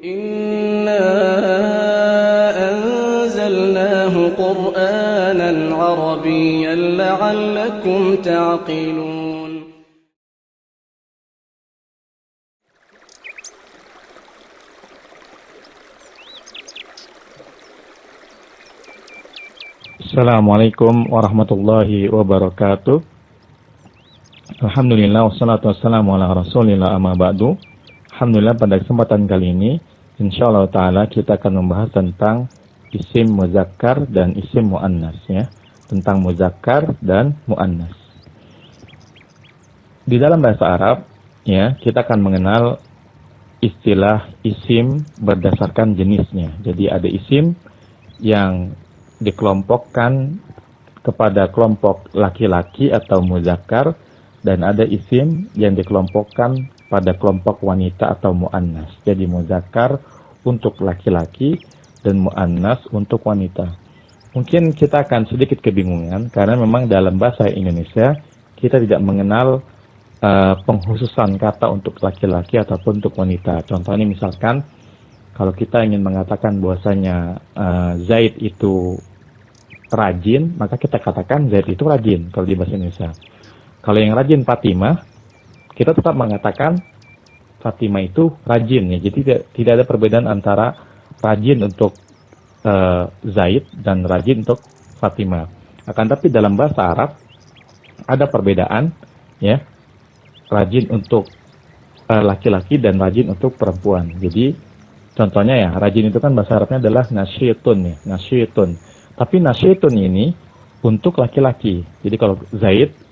إنا أنزلناه قرآنا عربيا لعلكم تعقلون. Assalamualaikum warahmatullahi wabarakatuh. Alhamdulillah wassalatu wassalamu ala rasulillah amma ba'du. Alhamdulillah pada kesempatan kali ini insyaallah ta'ala kita akan membahas tentang isim muzakkar dan isim muannas ya. Tentang muzakkar dan muannas. Di dalam bahasa Arab ya, kita akan mengenal istilah isim berdasarkan jenisnya. Jadi ada isim yang dikelompokkan kepada kelompok laki-laki atau muzakkar, dan ada isim yang dikelompokkan pada kelompok wanita atau muannas. Jadi muzakkar untuk laki-laki dan muannas untuk wanita. Mungkin kita akan sedikit kebingungan karena memang dalam bahasa Indonesia kita tidak mengenal pengkhususan kata untuk laki-laki ataupun untuk wanita. Contohnya misalkan kalau kita ingin mengatakan bahwasanya Zaid itu rajin, maka kita katakan Zaid itu rajin kalau di bahasa Indonesia. Kalau yang rajin Fatimah, kita tetap mengatakan Fatimah itu rajin ya. Jadi tidak ada perbedaan antara rajin untuk Zaid dan rajin untuk Fatimah. Akan tapi dalam bahasa Arab ada perbedaan ya. Rajin untuk laki-laki dan rajin untuk perempuan. Jadi contohnya ya, rajin itu kan bahasa Arabnya adalah nasyitun ya, nasyitun. Tapi nasyitun ini untuk laki-laki. Jadi kalau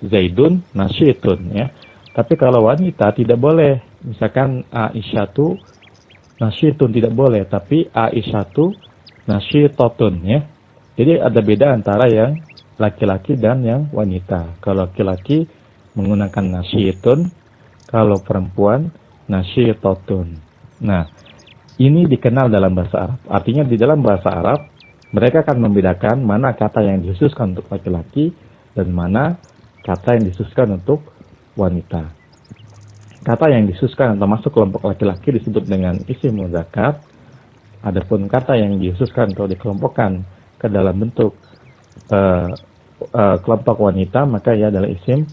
Zaidun, nasyitun ya. Tapi kalau wanita tidak boleh. Misalkan Aisyatu nasyitun tidak boleh, tapi Aisyatu nasyitotun ya. Jadi ada beda antara yang laki-laki dan yang wanita. Kalau laki-laki menggunakan nasyitun, kalau perempuan nasyitotun. Nah, ini dikenal dalam bahasa Arab. Artinya di dalam bahasa Arab mereka akan membedakan mana kata yang dikhususkan untuk laki-laki dan mana kata yang dikhususkan untuk wanita. Kata yang dikhususkan atau masuk kelompok laki-laki disebut dengan isim muzakkar. Adapun kata yang dikhususkan atau dikelompokkan ke dalam bentuk kelompok wanita, maka ia adalah isim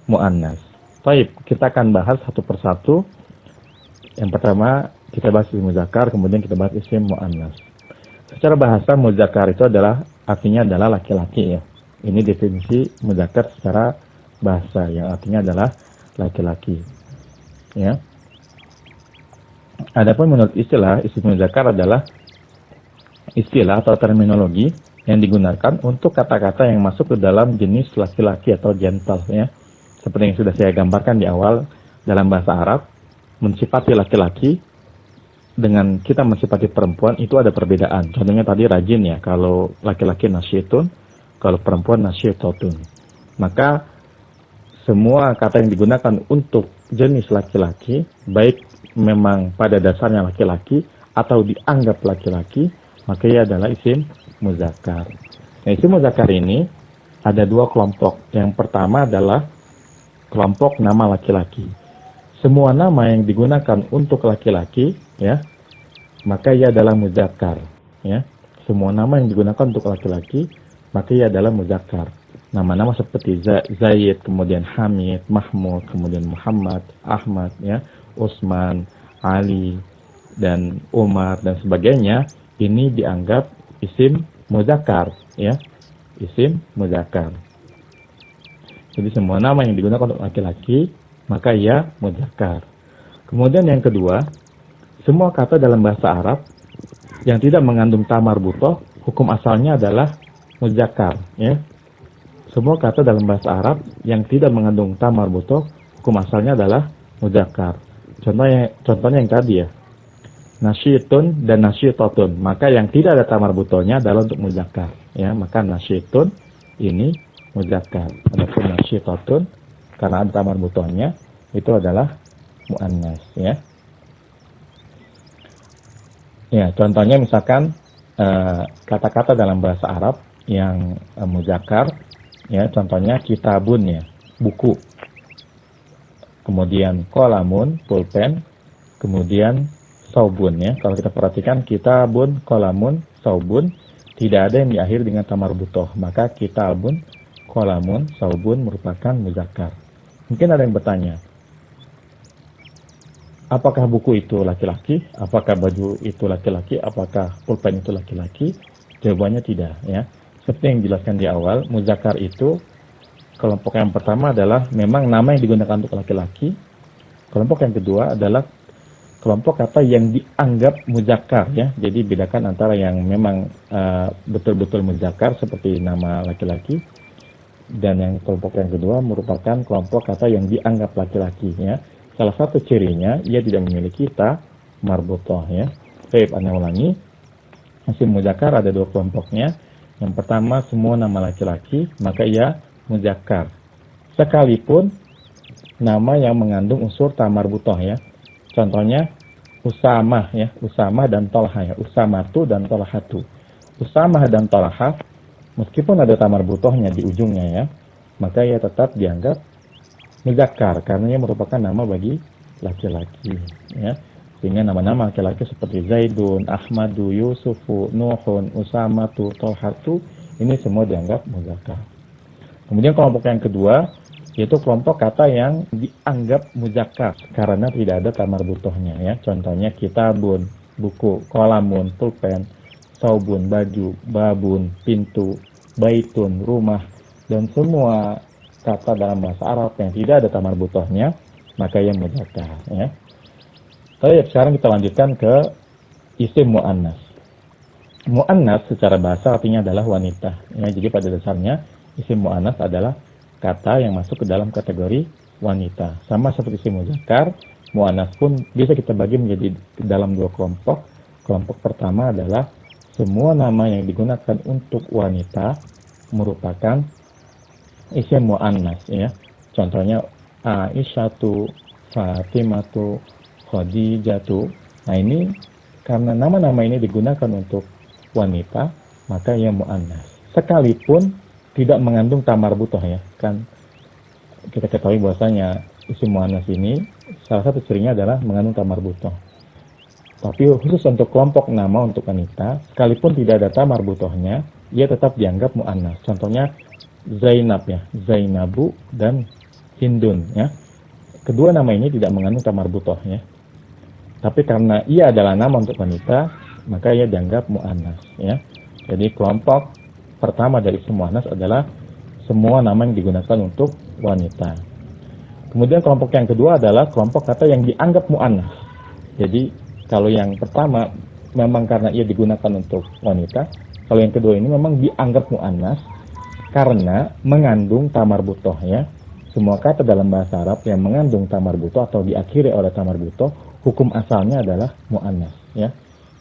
muannas. Baik, kita akan bahas satu persatu. Yang pertama kita bahas isim muzakkar, kemudian kita bahas isim muannas. Secara bahasa muzakkar itu adalah artinya adalah laki-laki ya. Ini definisi muzakkar secara bahasa yang artinya adalah laki-laki. Ya. Adapun menurut istilah, isim muzakkar adalah istilah atau terminologi yang digunakan untuk kata-kata yang masuk ke dalam jenis laki-laki atau gentle ya. Seperti yang sudah saya gambarkan di awal, dalam bahasa Arab mensifati laki-laki dengan kita mensifati perempuan itu ada perbedaan. Contohnya tadi rajin ya, kalau laki-laki nasyitun, kalau perempuan nasyitotun. Maka semua kata yang digunakan untuk jenis laki-laki, baik memang pada dasarnya laki-laki atau dianggap laki-laki, maka ia adalah isim muzakkar. Nah, isim muzakkar ini ada dua kelompok. Yang pertama adalah kelompok nama laki-laki. Semua nama yang digunakan untuk laki-laki ya, maka ia adalah muzakkar ya. Semua nama yang digunakan untuk laki-laki maka ia adalah muzakkar. Nama-nama seperti Zaid, kemudian Hamid, Mahmud, kemudian Muhammad, Ahmad ya, Utsman, Ali dan Umar dan sebagainya, ini dianggap isim muzakkar ya. Isim muzakkar. Jadi semua nama yang digunakan untuk laki-laki maka ia muzakkar. Kemudian yang kedua, semua kata dalam bahasa Arab yang tidak mengandung ta marbuthah, hukum asalnya adalah muzakkar ya. Semua kata dalam bahasa Arab yang tidak mengandung ta marbuthah, hukum asalnya adalah muzakkar. Contohnya yang tadi ya. Nasyitun dan nasyitotun, maka yang tidak ada ta marbuthahnya adalah untuk muzakkar ya. Maka nasyitun ini muzakkar. Adapun nasyitotun karena ada ta marbuthahnya itu adalah muannas ya. Ya, contohnya misalkan kata-kata dalam bahasa Arab yang muzakkar ya, contohnya kitabun ya, buku. Kemudian qalamun, pulpen, kemudian saubun ya. Kalau kita perhatikan kitabun, kolamun, saubun, tidak ada yang diakhiri dengan ta marbutoh. Maka kitabun, kolamun, saubun merupakan muzakkar. Mungkin ada yang bertanya, apakah buku itu laki-laki? Apakah baju itu laki-laki? Apakah pulpen itu laki-laki? Jawabannya tidak ya. Seperti yang dijelaskan di awal, muzakkar itu kelompok yang pertama adalah memang nama yang digunakan untuk laki-laki. Kelompok yang kedua adalah kelompok kata yang dianggap muzakkar ya. Jadi bedakan antara yang memang betul-betul muzakkar seperti nama laki-laki, dan yang kelompok yang kedua merupakan kelompok kata yang dianggap laki-laki ya. Salah satu cirinya ia tidak memiliki ta marbutoh ya. Baik, Anda ulangi. Isim muzakkar ada dua kelompoknya. Yang pertama semua nama laki-laki, maka ia muzakkar. Sekalipun nama yang mengandung unsur ta marbutoh ya. Contohnya Usamah ya, Usamah dan Tolha ya, Usamatu dan Tolhatu. Usamah dan Tolha meskipun ada ta marbutohnya di ujungnya ya, maka ia tetap dianggap muzakkar karena ia merupakan nama bagi laki-laki ya. Sehingga nama-nama laki-laki seperti Zaidun, Ahmadu, Yusufu, Nuhun, Usamatu, Tolhatu ini semua dianggap muzakkar. Kemudian kelompok yang kedua yaitu kelompok kata yang dianggap muzakkar karena tidak ada ta marbutohnya ya. Contohnya kitabun, buku, kolamun, pulpen, saubun, baju, babun, pintu, baitun, rumah, dan semua kata dalam bahasa Arab yang tidak ada ta marbutohnya maka ia muzakkar ya. Baik, sekarang kita lanjutkan ke isim muannas. Muannas secara bahasa artinya adalah wanita ya. Jadi pada dasarnya isim muannas adalah kata yang masuk ke dalam kategori wanita. Sama seperti isim muzakkar, muannas pun bisa kita bagi menjadi dalam dua kelompok. Kelompok pertama adalah semua nama yang digunakan untuk wanita merupakan isim muannas ya. Contohnya Aisyatu, Fatimatu, Khadijatu. Nah ini karena nama-nama ini digunakan untuk wanita, maka ia muannas. Sekalipun tidak mengandung ta marbutoh ya. Kan kita ketahui bahwasanya isim muannas ini salah satu cirinya adalah mengandung ta marbutoh. Tapi khusus untuk kelompok nama untuk wanita, sekalipun tidak ada ta marbutohnya, ia tetap dianggap muannas. Contohnya Zainab ya, Zainabu dan Hindun ya. Kedua nama ini tidak mengandung ta marbutoh ya. Tapi karena ia adalah nama untuk wanita, maka ia dianggap muannas ya. Jadi kelompok pertama dari isim muannas adalah semua nama yang digunakan untuk wanita. Kemudian kelompok yang kedua adalah kelompok kata yang dianggap muannas. Jadi kalau yang pertama memang karena ia digunakan untuk wanita, kalau yang kedua ini memang dianggap muannas karena mengandung ta marbutoh ya. Semua kata dalam bahasa Arab yang mengandung ta marbutoh atau diakhiri oleh ta marbutoh, hukum asalnya adalah muannas ya.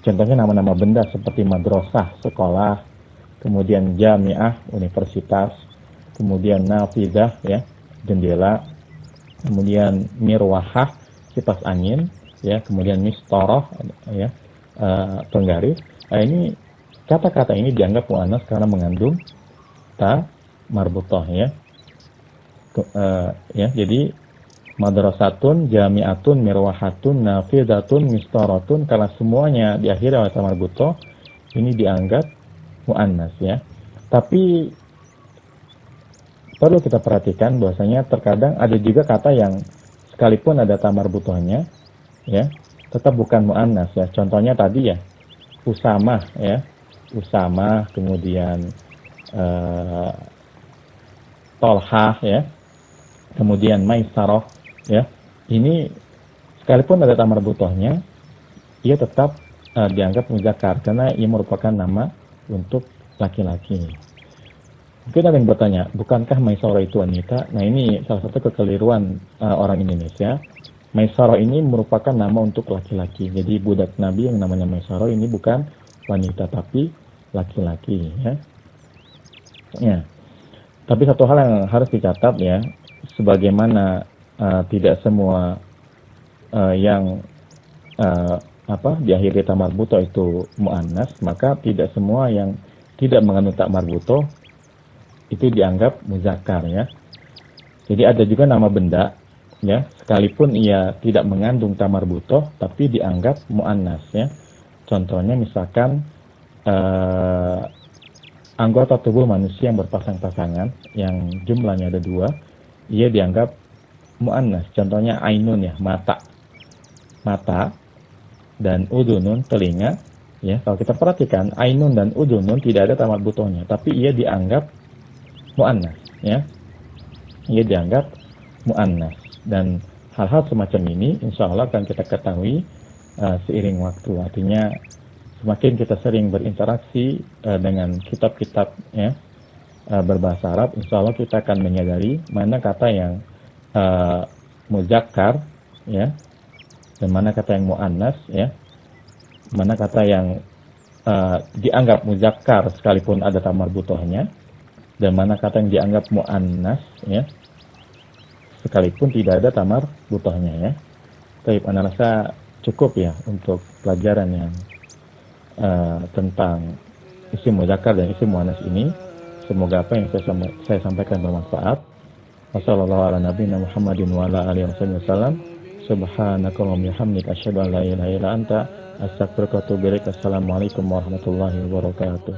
Contohnya nama-nama benda seperti madrasah, sekolah, kemudian jamiah, universitas, kemudian nafidah ya, jendela, kemudian mirwahah, kipas angin ya, kemudian mistoroh ya, penggaris. Nah, ini kata-kata ini dianggap muannas karena mengandung ta marbutoh ya. Jadi madrasatun, jami'atun, mirwahatun, nafidatun, mistoratun, karena semuanya diakhiri oleh ta marbutoh, ini dianggap muannas ya. Tapi perlu kita perhatikan bahwasanya terkadang ada juga kata yang sekalipun ada ta marbutohnya ya, tetap bukan muannas ya. Contohnya tadi ya, Usamah ya. Usamah, kemudian Tolhah ya. Kemudian Maisarah ya. Ini sekalipun ada ta marbutohnya, ia tetap dianggap muzakkar karena ia merupakan nama untuk laki-laki. Mungkin ada yang bertanya, bukankah Maisarah itu wanita? Nah ini salah satu kekeliruan orang Indonesia. Maisarah ini merupakan nama untuk laki-laki. Jadi budak Nabi yang namanya Maisarah ini bukan wanita tapi laki-laki ya. Ya. Tapi satu hal yang harus dicatat ya, sebagaimana tidak semua yang diakhiri ta marbutoh itu muannas, maka tidak semua yang tidak mengandung ta marbutoh itu dianggap muzakkar ya. Jadi ada juga nama benda ya, sekalipun ia tidak mengandung tamar butoh tapi dianggap muannas ya. Contohnya misalkan anggota tubuh manusia yang berpasang-pasangan yang jumlahnya ada 2, ia dianggap muannas. Contohnya ainun ya, mata dan udunun telinga ya. Kalau kita perhatikan ainun dan udunun tidak ada tamar butohnya tapi ia dianggap muannas ya. Ia dianggap muannas. Dan hal-hal semacam ini insya Allah akan kita ketahui seiring waktu. Artinya semakin kita sering berinteraksi dengan kitab-kitab ya, berbahasa Arab, insya Allah kita akan menyadari mana kata yang muzakkar ya, dan mana kata yang muannas ya, mana kata yang dianggap muzakkar sekalipun ada tamar butohnya, dan mana kata yang dianggap muannas ya, sekalipun tidak ada tamar butohnya ya. Tapi Anda rasa cukup ya untuk pelajaran yang tentang isim muzakkar dan isim muannas ini. Semoga apa yang saya sampaikan bermanfaat. Wassalamualaikum warahmatullahi wabarakatuh. Subhanakallahumma wa bihamdika asyhadu an la ilaha illa anta astaghfiruka wa atubu ilaik. Assalamualaikum warahmatullahi wabarakatuh.